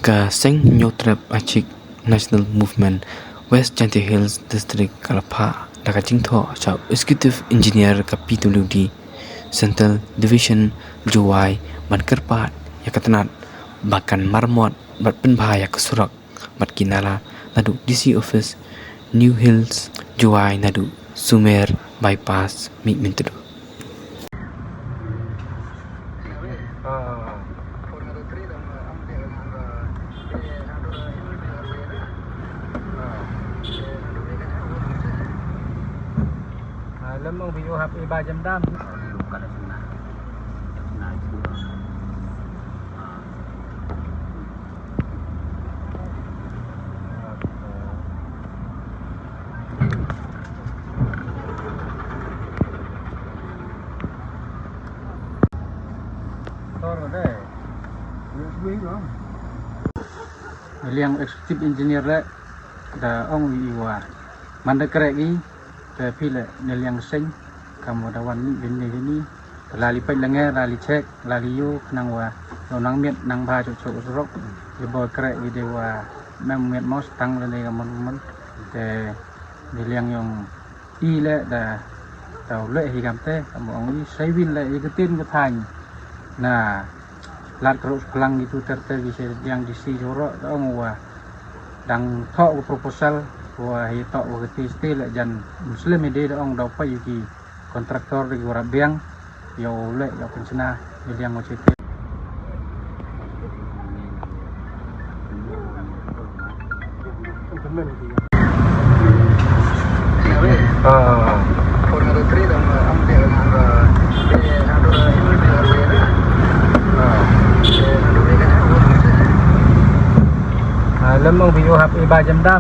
Kaseng Nyotrap Achik National Movement West Chanty Hills District Kalapa Dakajing Tho Chau Executive Engineer KPWD Central Division Juwai Mankerpat Yakatanat Bakan Marmot Bat Penbahaya Kesurak Bat Kinala Nadu DC Office New Hills Juwai Nadu Sumer Bypass Mik Mintudu. Lemong video HP ba jam dam. Yang executive engineer le da ong iwa manda keregi tapi le yang sing kamu dawan ni ini lali pai lenga lali cek lali yu nang wa nang miet nang ba cok cok rok di boy keregi dewa mem miet mos tang le kamu te yang le da tàu le hi gam te kamu ong i sai win le iketin ke than nah lat terus pelang itu bisa yang di si jorok dong wah dang thọ proposal wah itu waktu istilah jan muslim ide dong dapat yuki kontraktor di Warabiang yo le yo pensena jadi yang ngocet lemong video HP ba jam dam.